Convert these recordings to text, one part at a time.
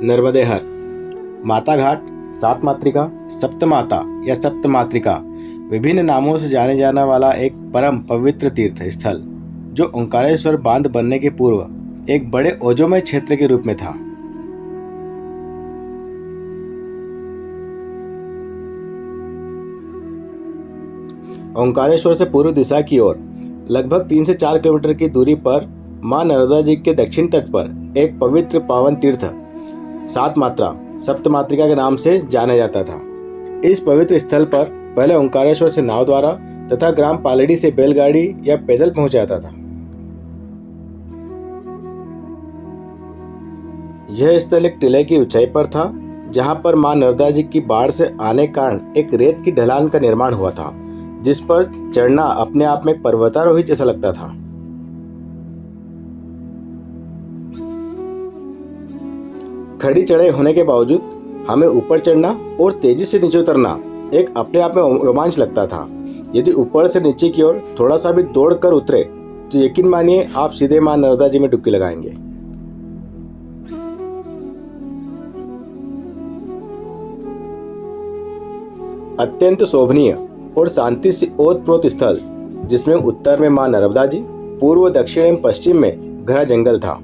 नर्मदेहर, माता घाट, सात मातृका, सप्तमाता या सप्तमातृका विभिन्न नामों से जाने जाने वाला एक परम पवित्र तीर्थ स्थल जो ओंकारेश्वर बांध बनने के पूर्व एक बड़े ओजोमय क्षेत्र के रूप में था। ओंकारेश्वर से पूर्व दिशा की ओर लगभग 3 से 4 किलोमीटर की दूरी पर मां नर्मदा जी के दक्षिण तट पर एक पवित्र पावन तीर्थ सात मात्रा सप्तमातृका के नाम से जाना जाता था। इस पवित्र स्थल पर पहले ओंकारेश्वर से नाव द्वारा तथा ग्राम पालड़ी से बैलगाड़ी या पैदल पहुंचा जाता था। यह स्थल एक टीले की ऊंचाई पर था, जहां पर मां नर्मदा जी की बाढ़ से आने कारण एक रेत की ढलान का निर्माण हुआ था, जिस पर चढ़ना अपने आप में एक पर्वतारोही जैसा लगता था। खड़ी चढ़ाई होने के बावजूद हमें ऊपर चढ़ना और तेजी से नीचे उतरना एक अपने आप में रोमांच लगता था। यदि ऊपर से नीचे की ओर थोड़ा सा भी दौड़ कर उतरे तो यकीन मानिए आप सीधे मां नर्मदा जी में डुबकी लगाएंगे। अत्यंत शोभनीय और शांति से ओतप्रोत स्थल, जिसमें उत्तर में मां नर्मदा जी, पूर्व, दक्षिण एवं पश्चिम में घना जंगल था।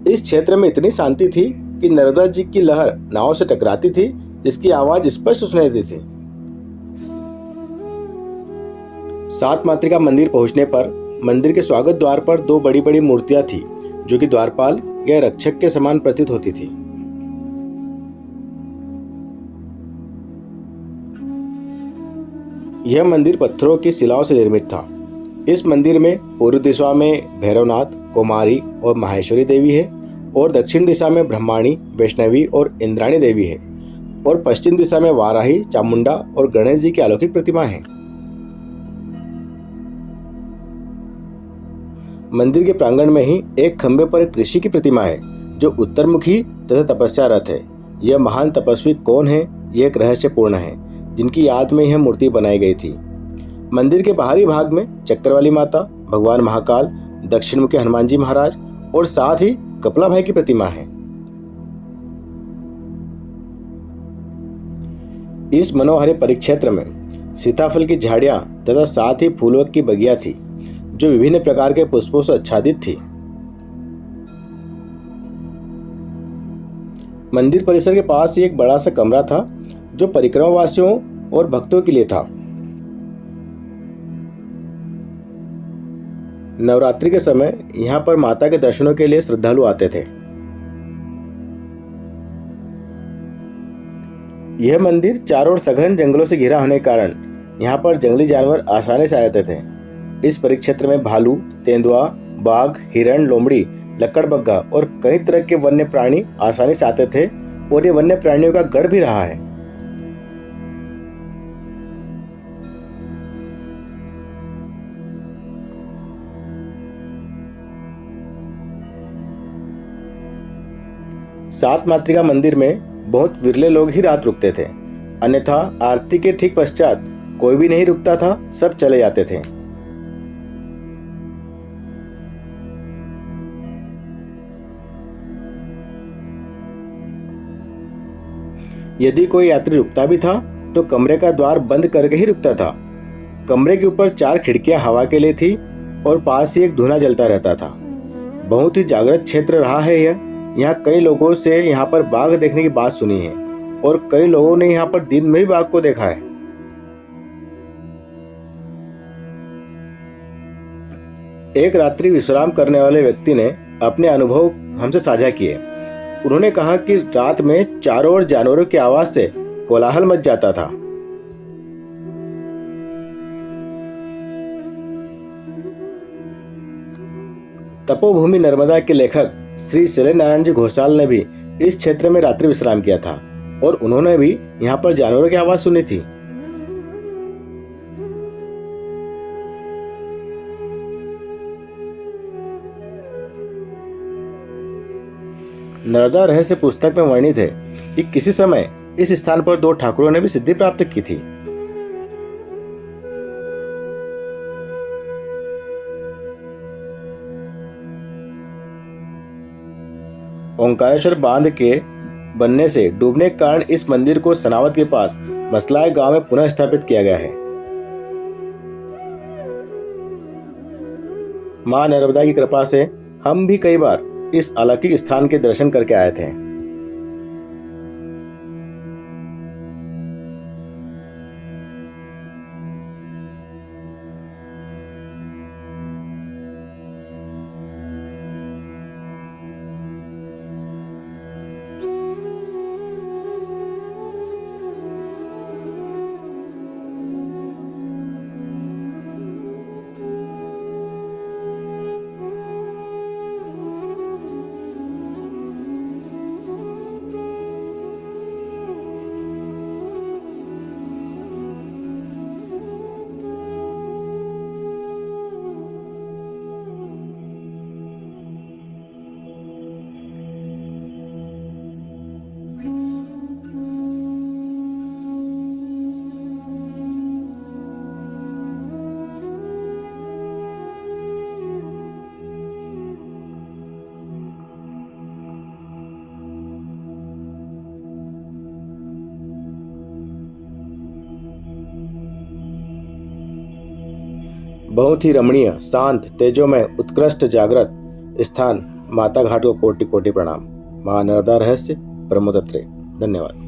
इस क्षेत्र में इतनी शांति थी कि नर्मदा जी की लहर नाव से टकराती थी, जिसकी आवाज स्पष्ट सुनाई देती थी। सात मातृका मंदिर पहुंचने पर मंदिर के स्वागत द्वार पर 2 बड़ी बड़ी मूर्तियां थी, जो कि द्वारपाल या रक्षक के समान प्रतीत होती थी। यह मंदिर पत्थरों की शिलाओं से निर्मित था। इस मंदिर में पूर्व दिशा में भैरवनाथ, कुमारी और माहेश्वरी देवी है, और दक्षिण दिशा में ब्रह्माणी, वैष्णवी और इंद्राणी देवी है, और पश्चिम दिशा में वाराही, चामुंडा और गणेश जी की अलौकिक प्रतिमा है। मंदिर के प्रांगण में ही एक खंभे पर एक ऋषि की प्रतिमा है, जो उत्तरमुखी तथा तपस्यारत है। यह महान तपस्वी कौन है, यह एक रहस्यपूर्ण है, जिनकी याद में यह मूर्ति बनाई गई थी। मंदिर के बाहरी भाग में चक्रवाली माता, भगवान महाकाल, दक्षिण मुखी हनुमान जी महाराज और साथ ही कपला भाई की प्रतिमा है। इस मनोहरे परिक्षेत्र में सीताफल की झाड़ियां तथा साथ ही फूलों की बगिया थी, जो विभिन्न प्रकार के पुष्पों से आच्छादित थी। मंदिर परिसर के पास ही एक बड़ा सा कमरा था, जो परिक्रमा वासियों और भक्तों के लिए था। नवरात्रि के समय यहाँ पर माता के दर्शनों के लिए श्रद्धालु आते थे। यह मंदिर चारों ओर सघन जंगलों से घिरा होने के कारण यहाँ पर जंगली जानवर आसानी से आ जाते थे। इस परिक्षेत्र में भालू, तेंदुआ, बाघ, हिरण, लोमड़ी, लक्कड़बग्गा और कई तरह के वन्य प्राणी आसानी से आते थे, और ये वन्य प्राणियों का गढ़ भी रहा है। सात मातृका मंदिर में बहुत विरले लोग ही रात रुकते थे, अन्यथा आरती के ठीक पश्चात कोई भी नहीं रुकता था, सब चले जाते थे। यदि कोई यात्री रुकता भी था तो कमरे का द्वार बंद करके ही रुकता था। कमरे के ऊपर 4 खिड़कियां हवा के लिए थी और पास ही एक धुआं जलता रहता था। बहुत ही जागृत क्षेत्र रहा है यह। यहाँ कई लोगों से यहाँ पर बाघ देखने की बात सुनी है, और कई लोगों ने यहाँ पर दिन में भी बाघ को देखा है। एक रात्रि विश्राम करने वाले व्यक्ति ने अपने अनुभव हमसे साझा किए। उन्होंने कहा कि रात में चारों ओर जानवरों की आवाज से कोलाहल मच जाता था। तपोभूमि नर्मदा के लेखक श्री शैलेंद्र नारायण जी घोषाल ने भी इस क्षेत्र में रात्रि विश्राम किया था, और उन्होंने भी यहाँ पर जानवरों की आवाज सुनी थी। नर्मदा रहस्य पुस्तक में वर्णित है कि किसी समय इस स्थान पर 2 ठाकुरों ने भी सिद्धि प्राप्त की थी। ओंकारेश्वर बांध के बनने से डूबने के कारण इस मंदिर को सनावद के पास मसलाय गांव में पुनः स्थापित किया गया है। मां नर्मदा की कृपा से हम भी कई बार इस अलौकिक स्थान के दर्शन करके आए थे। बहुत ही रमणीय, शांत, तेजोमय, उत्कृष्ट जागृत स्थान माता घाट को कोटि कोटि प्रणाम। मां नर्मदा रहस्य प्रमोद अत्रे। धन्यवाद।